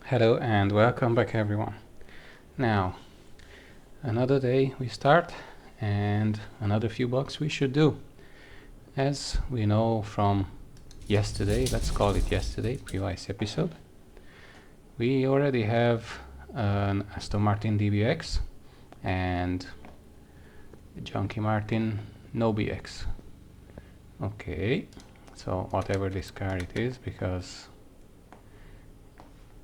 Hello and welcome back everyone. Now, another day we start and another few bugs we should do. As we know from yesterday, let's call it yesterday, previous episode, we already have an Aston Martin DBX and a Junkie Martin No BX. Okay, so whatever this car it is, because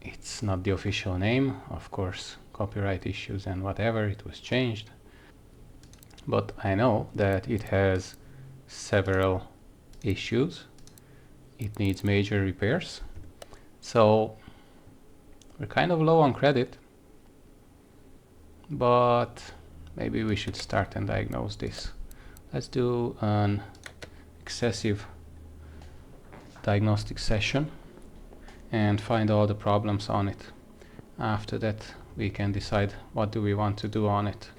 it's not the official name, of course, copyright issues and whatever, it was changed. But I know that it has several issues. It needs major repairs. So we're kind of low on credit, but maybe we should start and diagnose this. Let's do an excessive diagnostic session and find all the problems on it. After that we can decide what do we want to do on it,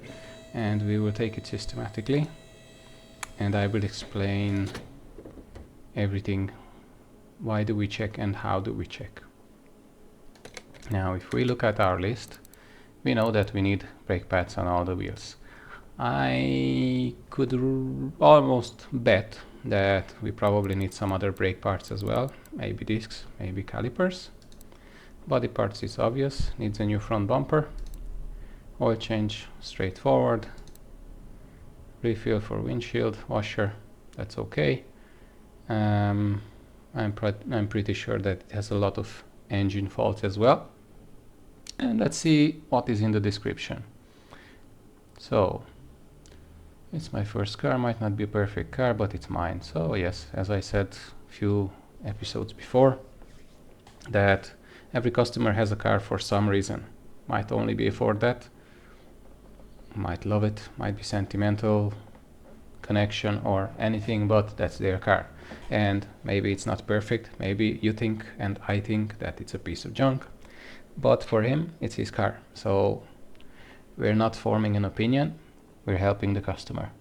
and we will take it systematically and I will explain everything, why do we check and how do we check. Now if we look at our list, we know that we need brake pads on all the wheels. I could almost bet that we probably need some other brake parts as well, maybe discs, maybe calipers. Body parts is obvious, needs a new front bumper, oil change straightforward, refill for windshield, washer, that's okay. I'm pretty sure that it has a lot of engine faults as well. And let's see what is in the description. So it's my first car, might not be a perfect car, but it's mine. So yes, as I said a few episodes before, that every customer has a car for some reason. Might only be for that, might love it, might be sentimental connection or anything, but that's their car. And maybe it's not perfect, maybe you think and I think that it's a piece of junk, but for him it's his car. So we're not forming an opinion, we're helping the customer.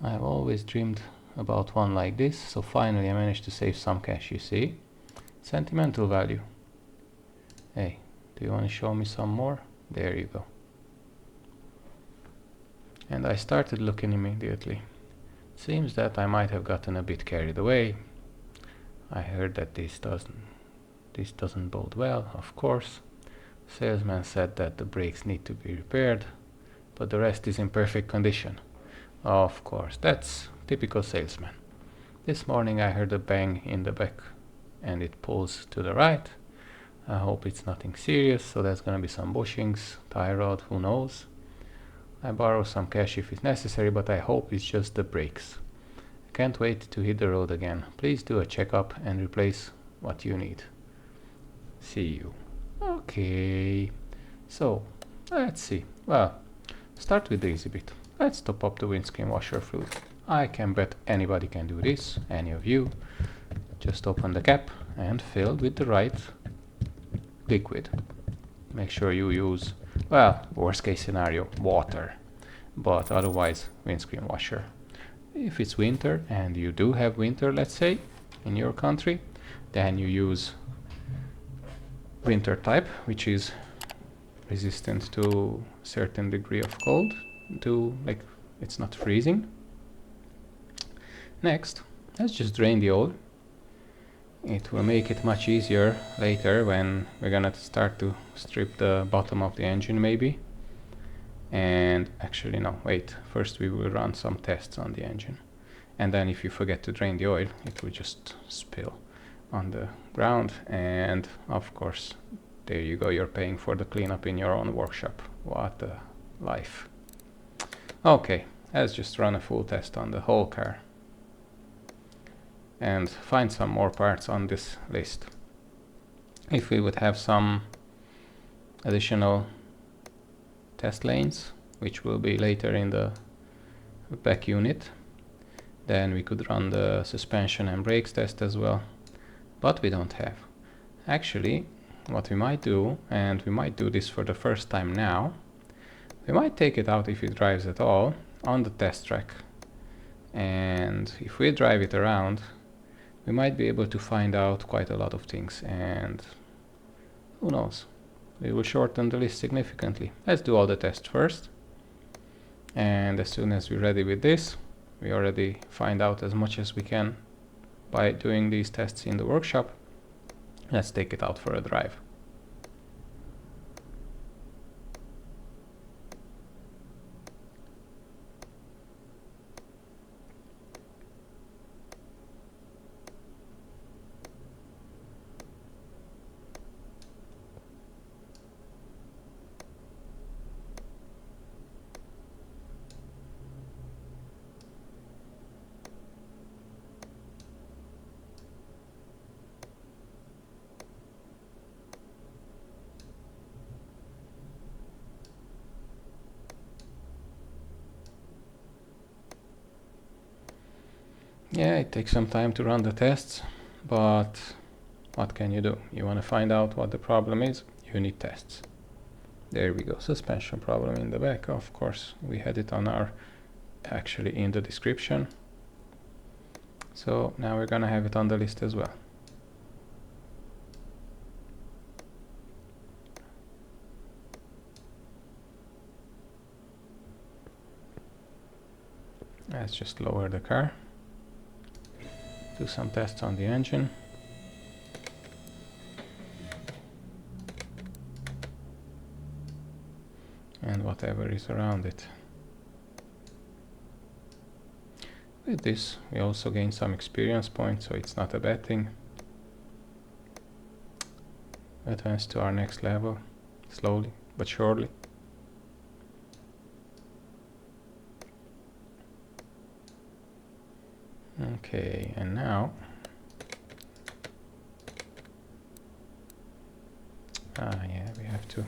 I've always dreamed about one like this, so finally I managed to save some cash, you see. Sentimental value. Hey, do you want to show me some more? There you go. And I started looking immediately. Seems that I might have gotten a bit carried away. I heard that this doesn't bode well, of course. Salesman said that the brakes need to be repaired, but the rest is in perfect condition. Of course, that's typical salesman. This morning I heard a bang in the back and it pulls to the right. I hope it's nothing serious, so there's gonna be some bushings, tie rod, who knows. I borrow some cash if it's necessary, but I hope it's just the brakes. I can't wait to hit the road again. Please do a checkup and replace what you need. See you. Okay, so let's see. Well, start with the easy bit. Let's top up the windscreen washer fluid. I can bet anybody can do this, any of you. Just open the cap and fill with the right liquid. Make sure you use, well, worst case scenario, water, but otherwise windscreen washer. If it's winter, and you do have winter, let's say, in your country, then you use winter type, which is resistant to a certain degree of cold, to like it's not freezing. Next, let's just drain the oil. It will make it much easier later when we're gonna start to strip the bottom of the engine maybe. And actually no, wait, first we will run some tests on the engine. And then if you forget to drain the oil, it will just spill on the ground, and of course there you go, you're paying for the cleanup in your own workshop. What a life. Okay, let's just run a full test on the whole car and find some more parts on this list. If we would have some additional test lanes, which will be later in the back unit, then we could run the suspension and brakes test as well, but we don't have. Actually, what we might do, and we might do this for the first time now, we might take it out if it drives at all on the test track, and if we drive it around we might be able to find out quite a lot of things, and Who knows? We will shorten the list significantly. Let's do all the tests first. And as soon as we're ready with this, we already find out as much as we can by doing these tests in the workshop. Let's take it out for a drive. Yeah, it takes some time to run the tests, but what can you do? You want to find out what the problem is, you need tests. There we go, suspension problem in the back. Of course, we had it on our, actually in the description. So now we're gonna have it on the list as well. Let's just lower the car. Do some tests on the engine. And whatever is around it. With this, we also gain some experience points, so it's not a bad thing. Advance to our next level, slowly but surely. Okay, and now yeah, we have to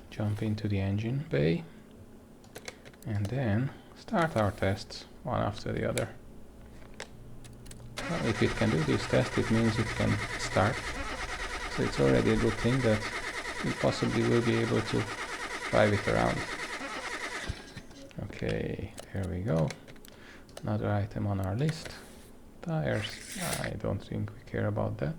jump into the engine bay and then start our tests one after the other. Well, if it can do this test, it means it can start. So it's already a good thing that we possibly will be able to drive it around. Okay, there we go. Another item on our list. Tires. I don't think we care about that.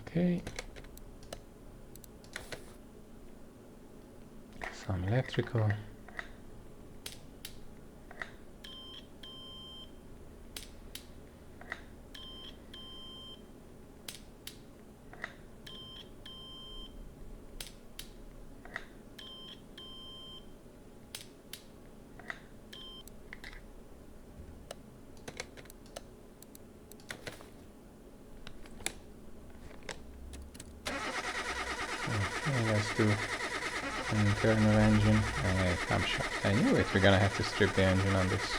Okay. Some electrical. Okay, let's do an internal engine. I knew it, we're gonna have to strip the engine on this.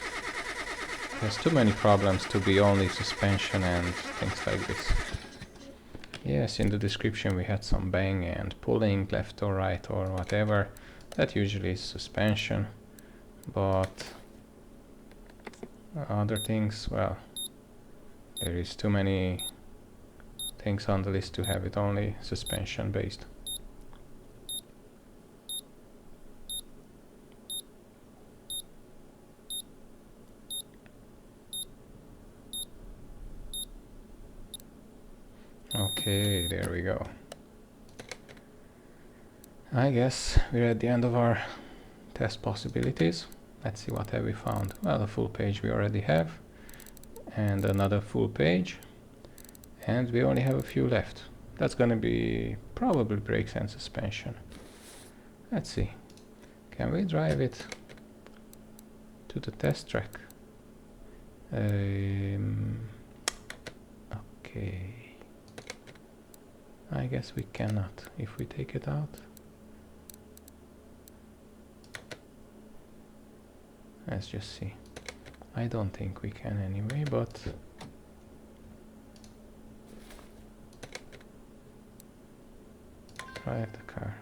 There's too many problems to be only suspension and things like this. Yes, in the description we had some bang and pulling left or right or whatever. That usually is suspension, but other things, well, there is too many things on the list to have it only suspension based. Okay, there we go. I guess we're at the end of our test possibilities. Let's see what have we found. Well, a full page we already have, and another full page, and we only have a few left. That's gonna be probably brakes and suspension. Let's see. Can we drive it to the test track? Okay. I guess we cannot if we take it out. Let's just see. I don't think we can anyway, but drive the car.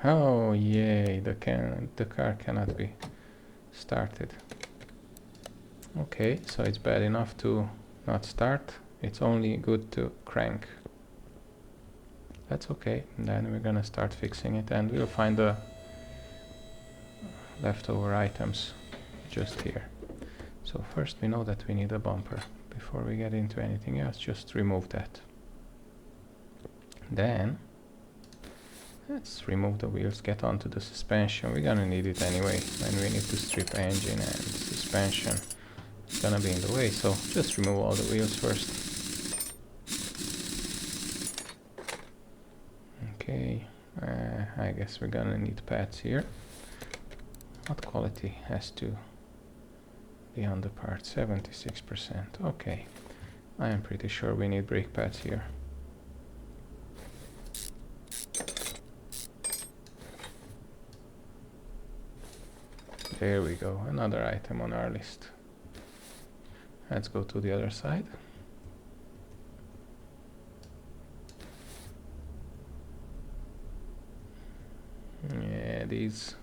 Oh yay, the car cannot be started. Okay, so it's bad enough to not start. It's only good to crank. That's okay. And then we're gonna start fixing it, and we'll find the leftover items just here. So first we know that we need a bumper. Before we get into anything else, just remove that. Then let's remove the wheels, get onto the suspension. We're gonna need it anyway when we need to strip engine, and suspension is gonna be in the way, so just remove all the wheels first. Okay, I guess we're gonna need pads here. What quality has to be on the part? 76%. Okay, I am pretty sure we need brake pads here. There we go, another item on our list. Let's go to the other side. Yeah, these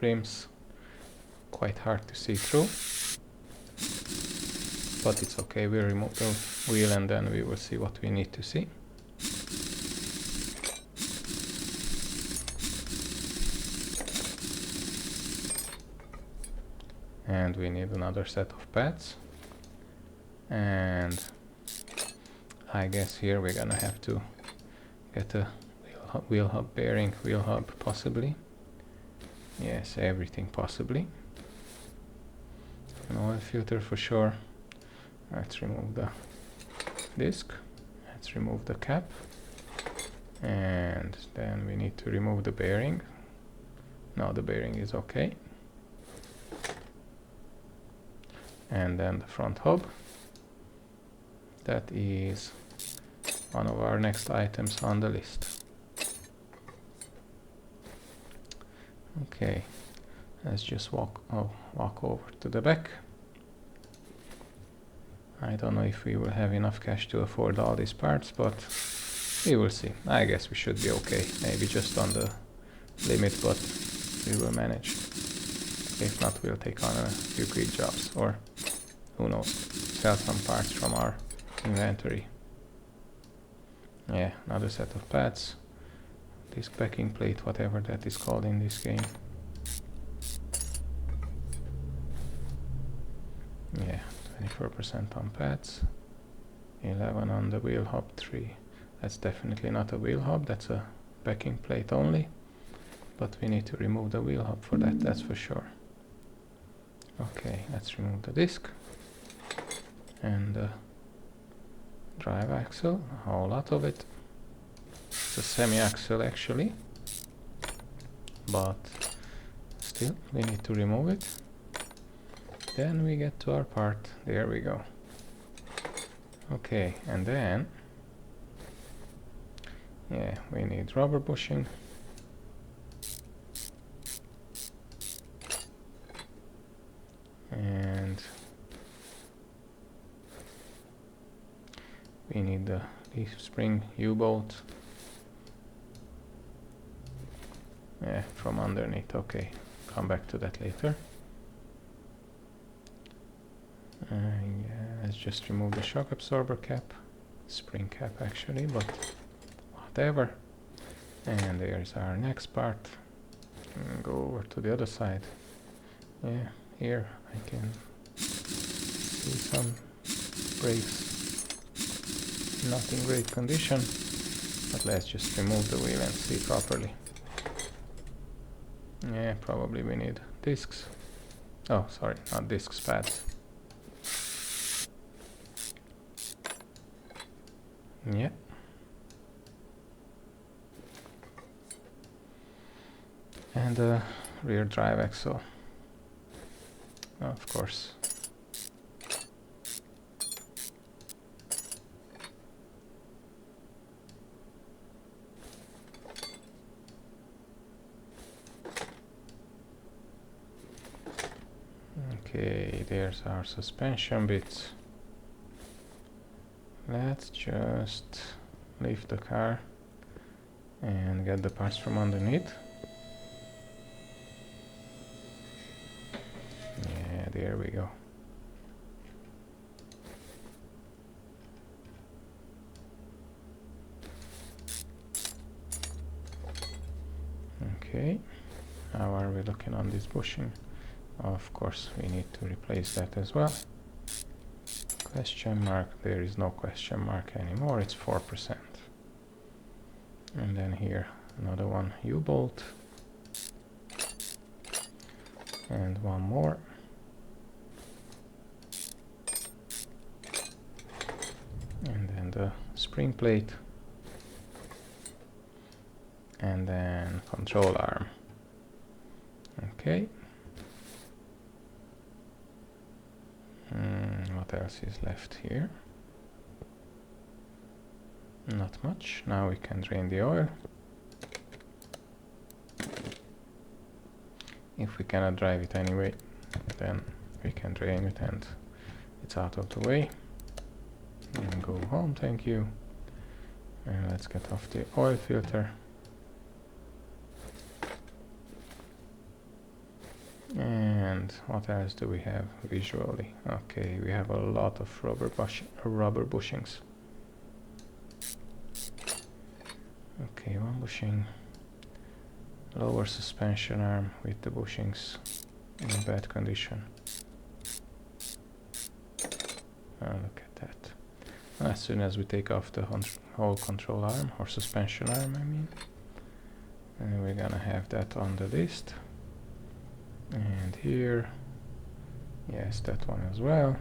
rims quite hard to see through, but it's okay. We'll remove the wheel and then we will see what we need to see. And we need another set of pads, and I guess here we're gonna have to get a wheel hub bearing, wheel hub possibly. Yes, everything possibly. An oil filter for sure. Let's remove the disc, let's remove the cap, and then we need to remove the bearing. No, the bearing is okay. And then the front hub. That is one of our next items on the list. Okay, let's just walk over to the back. I don't know if we will have enough cash to afford all these parts, but we will see. I guess we should be okay. Maybe just on the limit, but we will manage. If not, we'll take on a few quick jobs, or who knows, sell some parts from our inventory. Yeah, another set of pads, disc backing plate, whatever that is called in this game. Yeah, 24% on pads, 11 on the wheel hub, 3. That's definitely not a wheel hub, that's a backing plate only, but we need to remove the wheel hub for that, that's for sure. Okay, let's remove the disc and the drive axle, a whole lot of it. It's a semi-axle actually, but still we need to remove it. Then we get to our part. There we go. Okay, and then yeah, we need rubber bushing. And we need the leaf spring U-bolt. Yeah, from underneath. Okay, come back to that later. Yeah, let's just remove the shock absorber cap, spring cap actually, but whatever. And there's our next part. And go over to the other side. Yeah, here I can see some brakes not in great condition, but let's just remove the wheel and see properly. Yeah, probably we need discs. Oh, sorry, not discs, pads. Yeah. And the rear drive axle. Of course. Okay, there's our suspension bits. Let's just leave the car and get the parts from underneath. Yeah, there we go. Okay, how are we looking on this bushing? Of course we need to replace that as well. Question mark, there is no question mark anymore, it's 4%. And then here another one, U-bolt, and one more. And then the spring plate, and then control arm. Okay. What else is left here? Not much. Now we can drain the oil. If we cannot drive it anyway, then we can drain it and it's out of the way. And go home, thank you. And let's get off the oil filter. And what else do we have visually? Okay, we have a lot of rubber bushings. Okay, one bushing. Lower suspension arm with the bushings in bad condition. Oh, look at that. As soon as we take off the whole control arm, or suspension arm I mean, and we're gonna have that on the list. And here, yes, that one as well.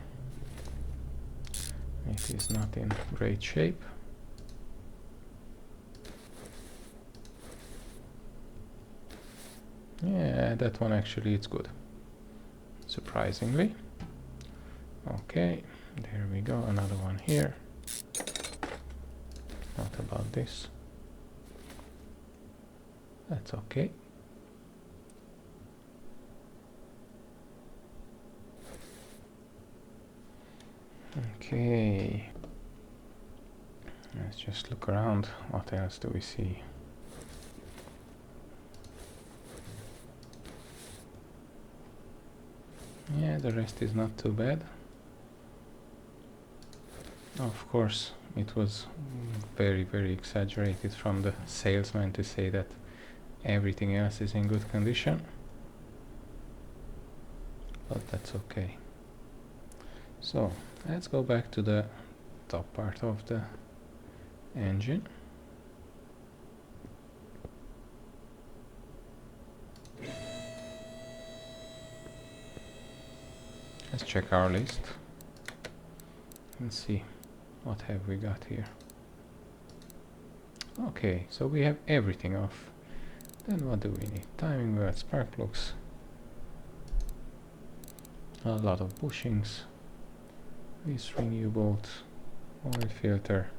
It is not in great shape. Yeah, that one actually it's good, surprisingly. Okay, there we go, another one here. What about this? That's okay. Okay, let's just look around. What else do we see? Yeah, the rest is not too bad. Of course, it was very, very exaggerated from the salesman to say that everything else is in good condition. But that's okay. So, let's go back to the top part of the engine. Let's check our list and see what have we got here. Okay, so we have everything off. Then what do we need? Timing belt, spark plugs, a lot of bushings, V-string U-bolt, oil filter,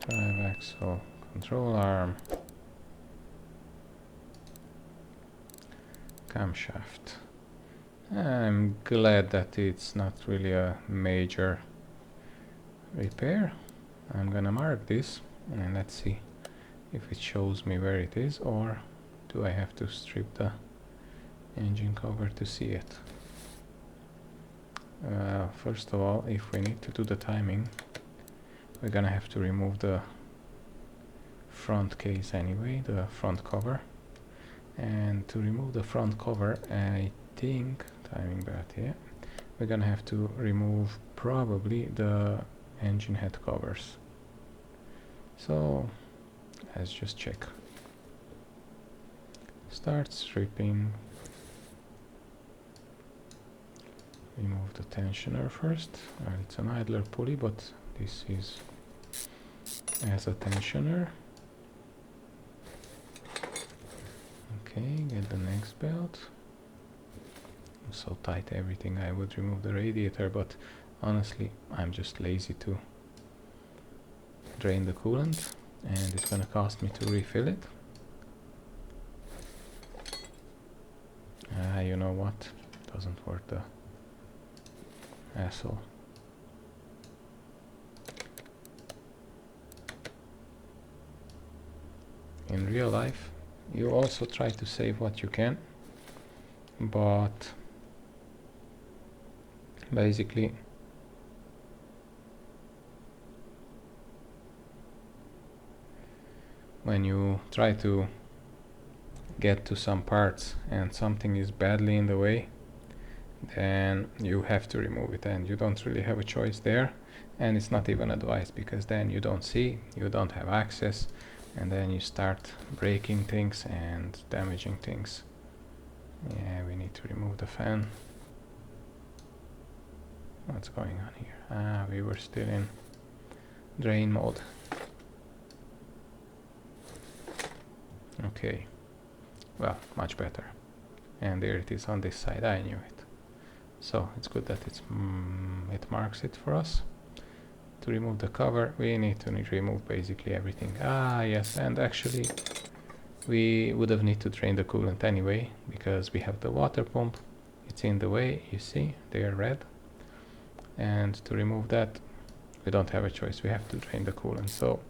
drive axle, control arm, camshaft. I'm glad that it's not really a major repair. I'm gonna mark this and let's see if it shows me where it is, or do I have to strip the engine cover to see it. First of all, if we need to do the timing, we're gonna have to remove the front case anyway, the front cover. And to remove the front cover, I think, timing belt here, we're gonna have to remove probably the engine head covers. So let's just check. Start stripping. Remove the tensioner first. It's an idler pulley, but this is as a tensioner. Okay, get the next belt. So tight everything, I would remove the radiator, but honestly I'm just lazy to drain the coolant and it's gonna cost me to refill it. You know what, doesn't worth the hassle. In real life you also try to save what you can, but basically when you try to get to some parts and something is badly in the way, then you have to remove it, and you don't really have a choice there. And it's not even advised, because then you don't see, you don't have access, and then you start breaking things and damaging things. Yeah, we need to remove the fan. What's going on here? Ah, we were still in drain mode. Okay, well, much better. And there it is on this side. I knew it. So it's good that it marks it for us. To remove the cover, we need to remove basically everything. Ah, yes, and actually we would have need to drain the coolant anyway, because we have the water pump. It's in the way, you see, they are red. And to remove that, we don't have a choice, we have to drain the coolant. So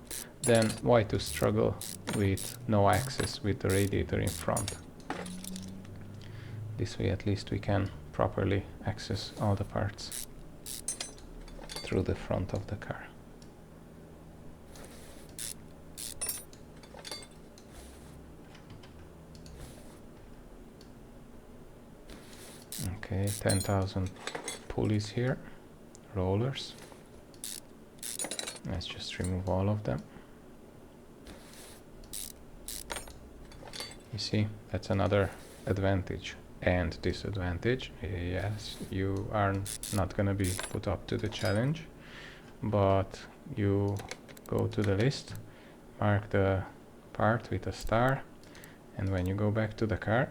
then why to struggle with no access with the radiator in front? This way at least we can properly access all the parts through the front of the car. Okay, 10,000 pulleys here, rollers. Let's just remove all of them. You see, that's another advantage and disadvantage. Yes, you are not gonna be put up to the challenge, but you go to the list, mark the part with a star, and when you go back to the car,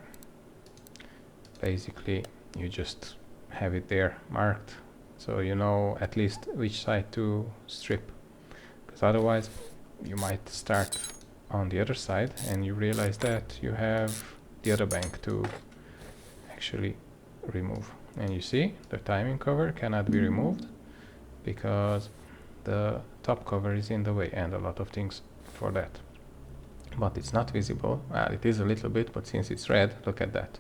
basically you just have it there marked, so you know at least which side to strip, because otherwise you might start on the other side and you realize that you have the other bank to actually remove. And you see the timing cover cannot be removed because the top cover is in the way, and a lot of things for that. But it's not visible. Well, it is a little bit, but since it's red, look at that.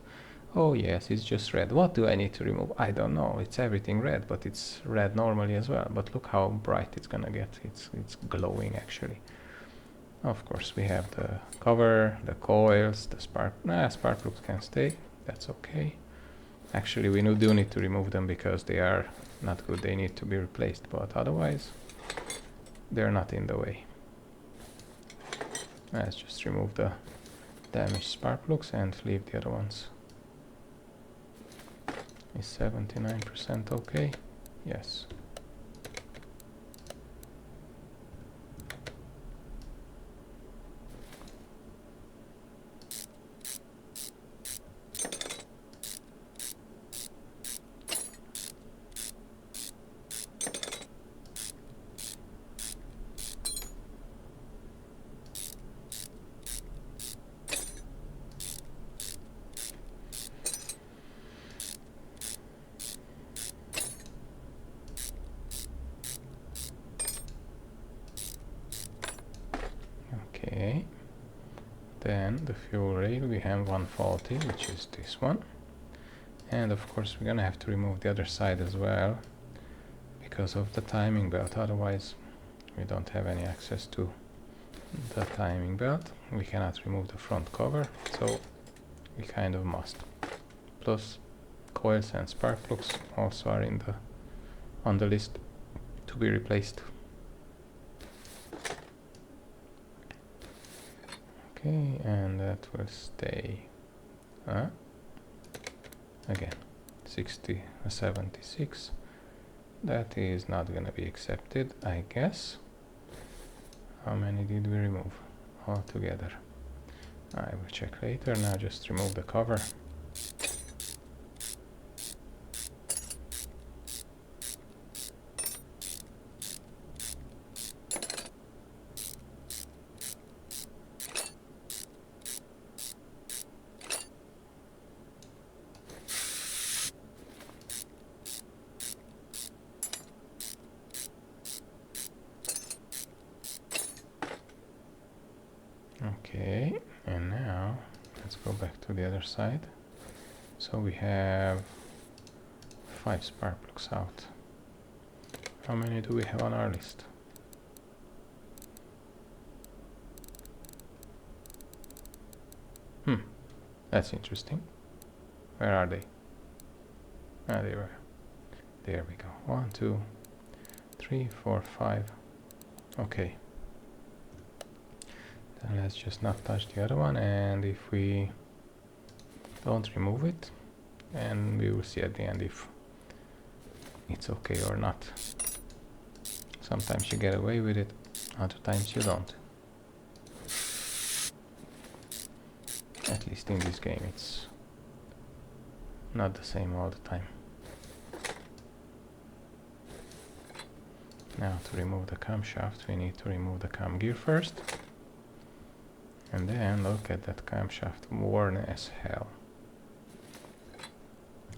Oh yes, it's just red. What do I need to remove? I don't know. It's everything red, but it's red normally as well. But look how bright it's gonna get. It's glowing actually. Of course, we have the cover, the coils, the spark plugs can stay. That's okay. Actually, we do need to remove them because they are not good. They need to be replaced, but otherwise, they're not in the way. Let's just remove the damaged spark plugs and leave the other ones. Is 79% okay? Yes. Okay, then the fuel rail, we have one faulty, which is this one, and of course we're gonna have to remove the other side as well because of the timing belt, otherwise we don't have any access to the timing belt. We cannot remove the front cover, so we kind of must. Plus coils and spark plugs also are on the list to be replaced. Okay, and that will stay again 76. That is not gonna be accepted, I guess. How many did we remove altogether? I will check later. Now just remove the cover. Okay, and now let's go back to the other side. So we have 5 spark plugs out. How many do we have on our list? That's interesting. Where are they? Ah, they were. There we go. 1, 2, 3, 4, 5. Okay. Then let's just not touch the other one, and if we don't remove it, and we will see at the end if it's okay or not. Sometimes you get away with it, other times you don't. At least in this game it's not the same all the time. Now to remove the camshaft we need to remove the cam gear first. And then look at that camshaft, worn as hell.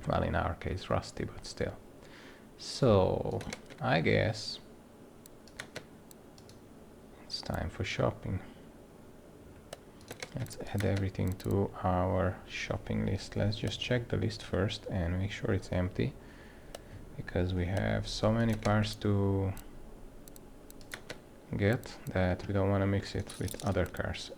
Well, in our case rusty, but still. So I guess it's time for shopping. Let's add everything to our shopping list. Let's just check the list first and make sure it's empty, because we have so many parts to get that we don't want to mix it with other cars.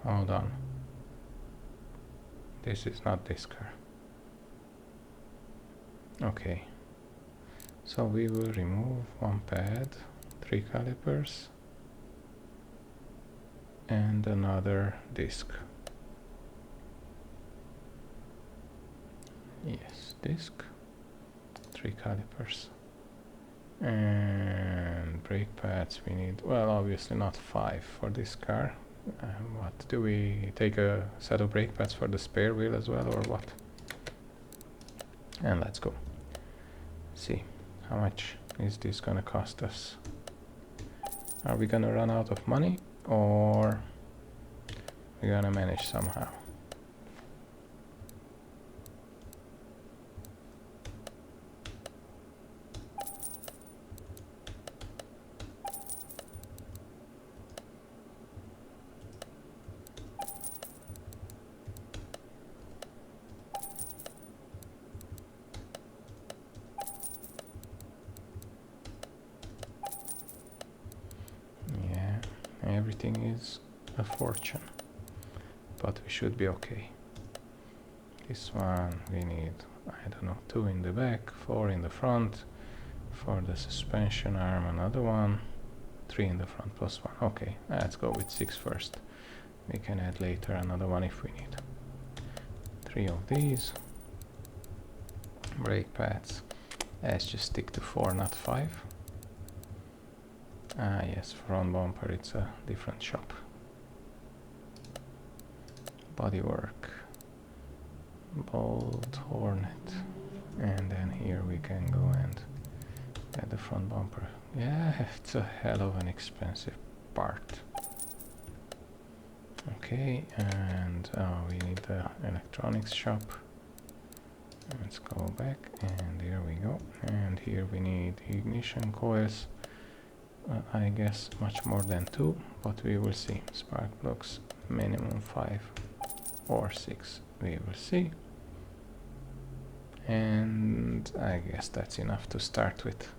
Hold on. This is not this car. Okay. So we will remove one pad, 3 calipers, and another disc. Yes, disc, 3 calipers. And brake pads we need, well, obviously not 5 for this car. What do we take a set of brake pads for the spare wheel as well, or what? And let's go. See how much is this gonna cost us. Are we gonna run out of money, or we're gonna manage somehow? Everything is a fortune, but we should be okay. This one we need, I don't know, 2 in the back, 4 in the front. For the suspension arm another one, 3 in the front plus 1. Okay, let's go with 6 first. We can add later another one if we need. 3 of these. Brake pads, let's just stick to 4, not 5. Ah yes, front bumper, it's a different shop. Bodywork, bolt, hornet, and then here we can go and add the front bumper. Yeah, it's a hell of an expensive part. Okay, and we need the electronics shop. Let's go back, and here we go. And here we need ignition coils. I guess much more than 2, but we will see. Spark plugs, minimum 5 or 6, we will see. And I guess that's enough to start with.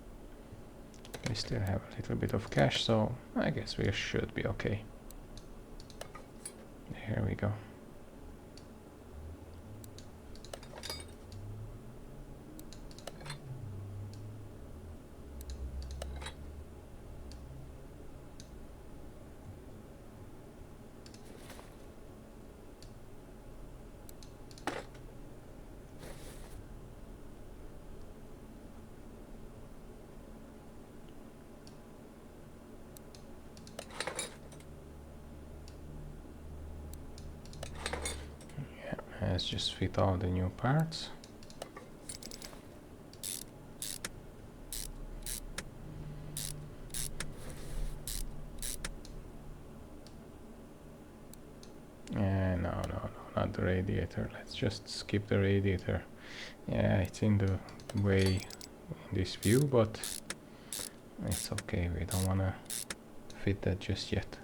We still have a little bit of cash, so I guess we should be okay. Here we go. Let's just fit all the new parts. No, not the radiator. Let's just skip the radiator. Yeah, it's in the way in this view, but it's okay. We don't want to fit that just yet.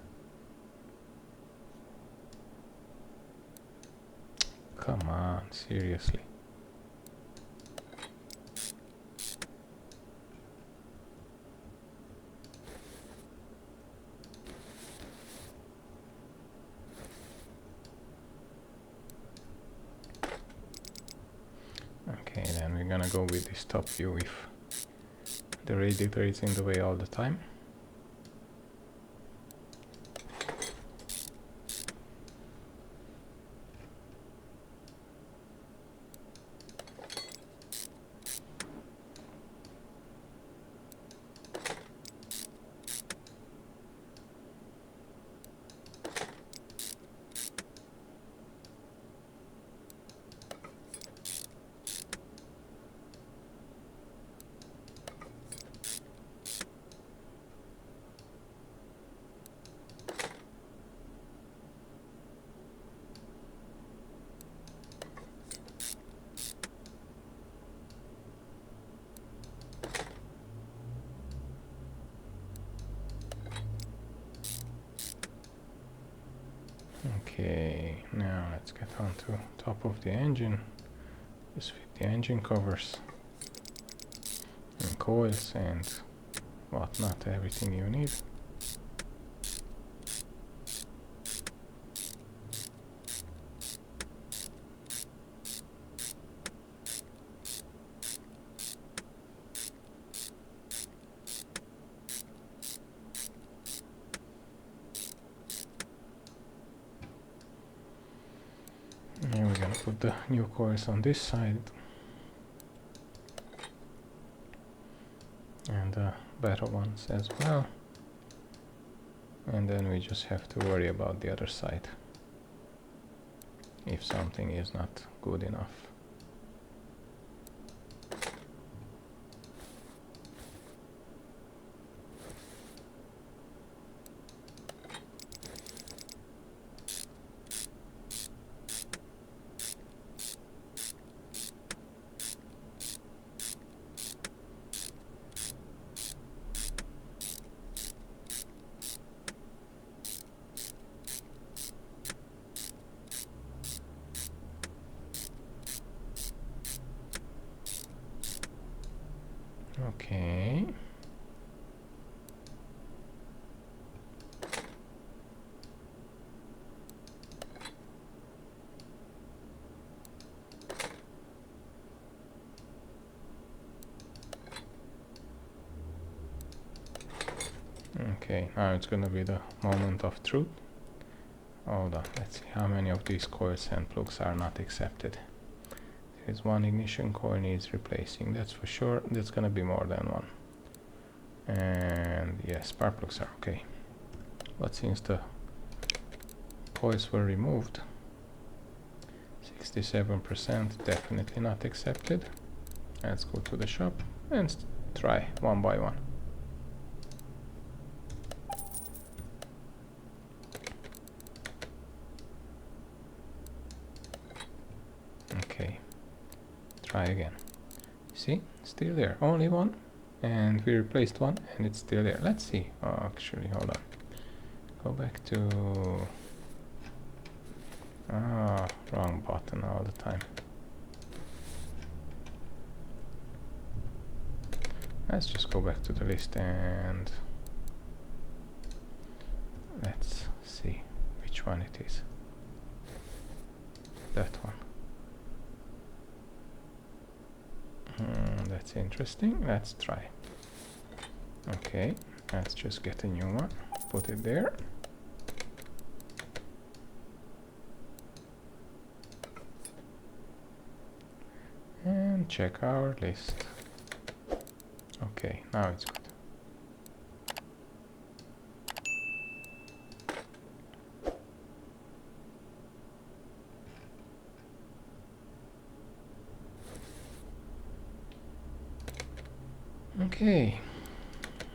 Come on, seriously. Okay, then we're gonna go with this top view if the radiator is in the way all the time. Okay, now let's get on to top of the engine. Just fit the engine covers and coils and whatnot, everything you need. And we're gonna put the new coils on this side and better ones as well, and then we just have to worry about the other side if something is not good enough. Okay. Okay, now it's gonna be the moment of truth. Hold on, let's see how many of these coils and plugs are not accepted. There's one ignition coil needs replacing, that's for sure. That's gonna be more than one. And yes, spark plugs are okay. But since the coils were removed, 67% definitely not accepted. Let's go to the shop and try one by one. Okay, try again. See, still there, only one, and we replaced one and it's still there. Let's see. Oh, actually, hold on, go back to wrong button all the time. Let's just go back to the list and let's see which one it is. That one. That's interesting. Let's try. Okay, let's just get a new one, put it there. And check our list. Okay, now it's good. Okay,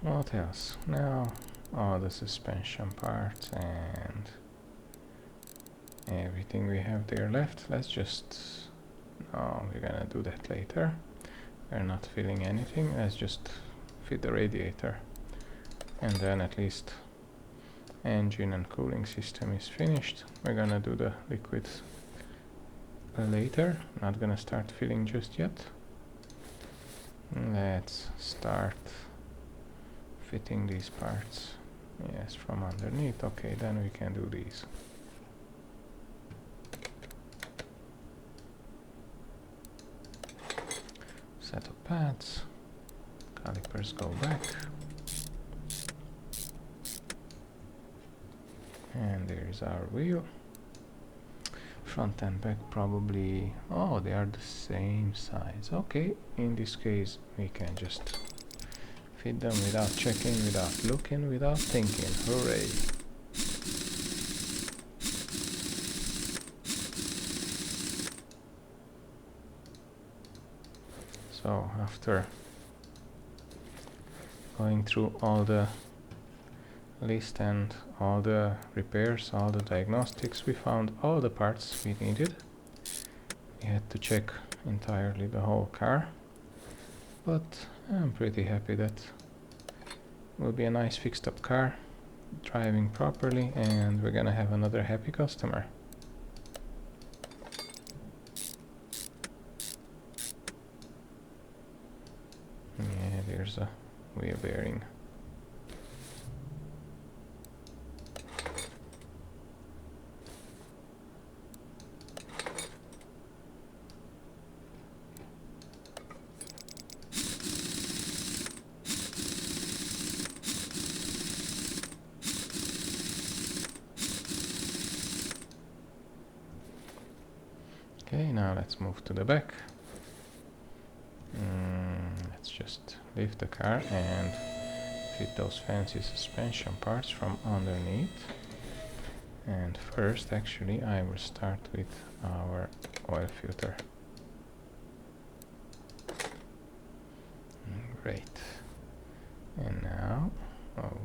what else? Now all the suspension parts and everything we have there left. Let's just... no, we're gonna do that later. We're not filling anything. Let's just fit the radiator. And then at least engine and cooling system is finished. We're gonna do the liquids later. Not gonna start filling just yet. Let's start fitting these parts. Yes, from underneath. Okay, then we can do these. Set of pads. Calipers go back. And there's our wheel. Front and back probably... oh, they are the same size. Okay, in this case we can just fit them without checking, without looking, without thinking. Hooray! So after going through all the list and all the repairs, all the diagnostics, we found all the parts we needed. We had to check entirely the whole car, but I'm pretty happy that it will be a nice fixed up car, driving properly, and we're gonna have another happy customer. Yeah, there's a wheel bearing. Okay, now let's move to the back. Let's just lift the car and fit those fancy suspension parts from underneath. And first, actually, I will start with our oil filter. Great. And now, oh,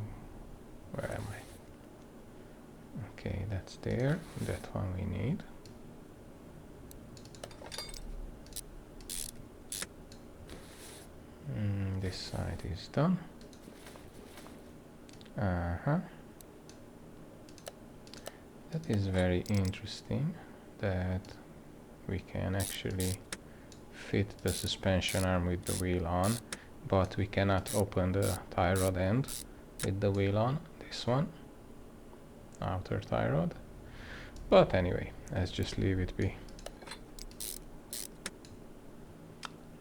where am I? Okay, that's there. That one we need. This side is done. That is very interesting that we can actually fit the suspension arm with the wheel on, but we cannot open the tie rod end with the wheel on. This one, outer tie rod. But anyway, let's just leave it be.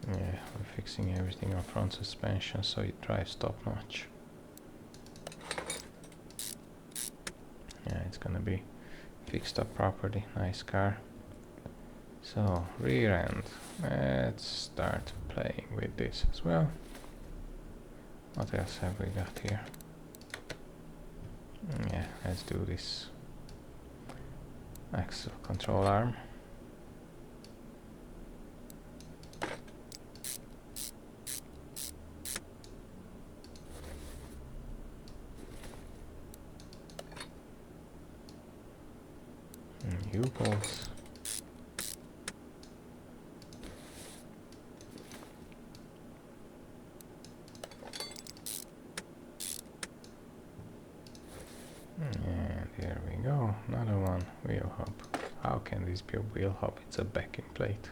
Yeah, we're fixing everything on front suspension so it drives top notch. Yeah, it's gonna be fixed up properly. Nice car. So, rear end. Let's start playing with this as well. What else have we got here? Yeah, let's do this axle control arm. U-bolts. And here we go, another one, wheel hub. How can this be a wheel hub? It's a backing plate.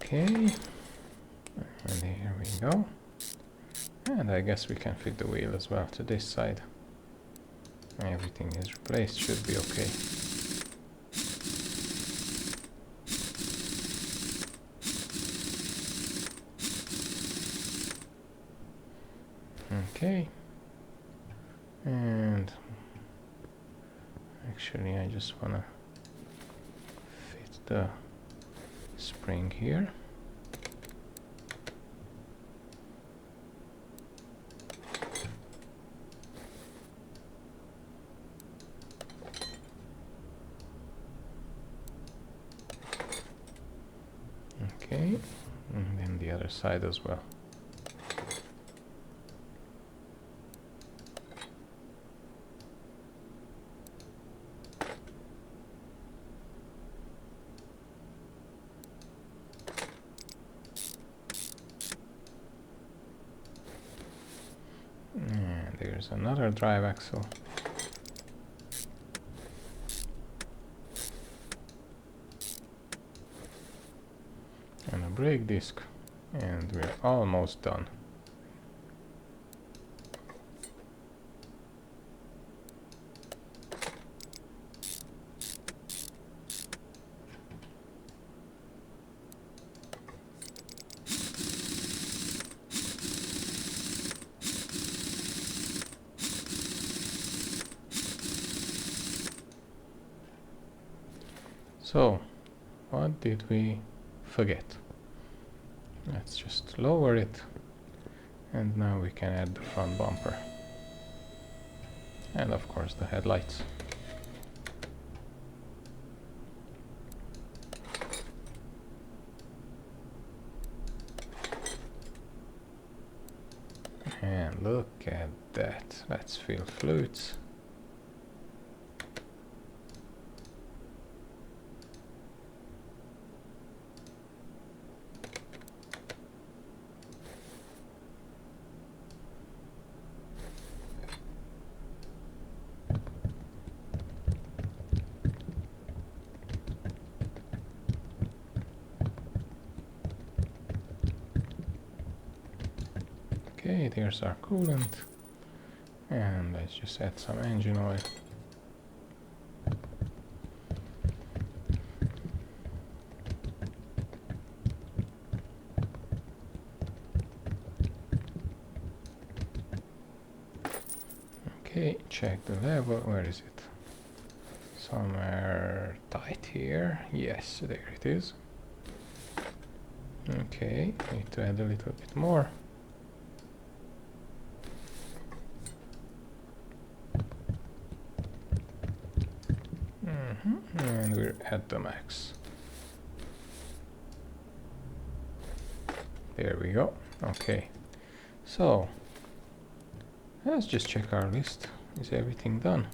Okay, and here we go. And I guess we can fit the wheel as well to this side. Everything is replaced, should be okay. Okay, and actually I just wanna fit the spring here. side as well. And there's another drive axle. And a brake disc. And we're almost done. So, what did we forget? Let's just lower it, and now we can add the front bumper. And of course the headlights. And look at that. Let's fill fluids. Okay, there's our coolant, and let's just add some engine oil. Okay, check the level. Where is it? Somewhere tight here. Yes, there it is. Okay, need to add a little bit more. And we're at the max. There we go. Okay, so let's just check our list. Is everything done?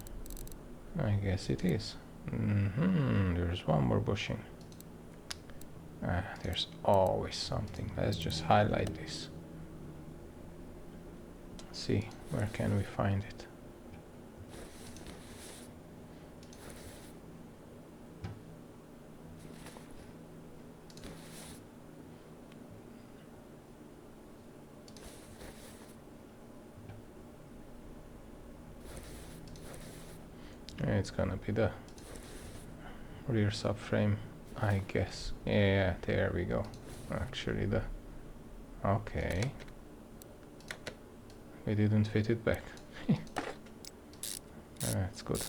I guess it is. There's one more bushing. There's always something. Let's just highlight this. See, where can we find it? It's gonna be the rear subframe, I guess. Yeah, there we go. Actually, okay. We didn't fit it back. That's good.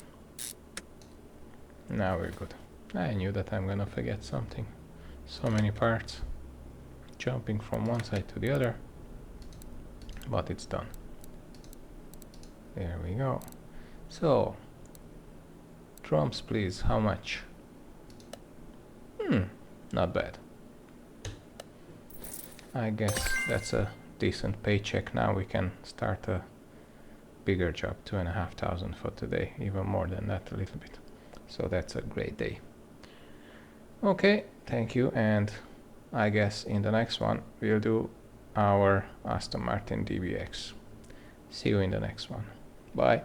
Now we're good. I knew that I'm gonna forget something. So many parts. Jumping from one side to the other. But it's done. There we go. So, drums please, how much? Not bad. I guess that's a decent paycheck. Now we can start a bigger job, 2,500 for today, even more than that a little bit. So that's a great day. Okay, thank you, and I guess in the next one we'll do our Aston Martin DBX. See you in the next one. Bye.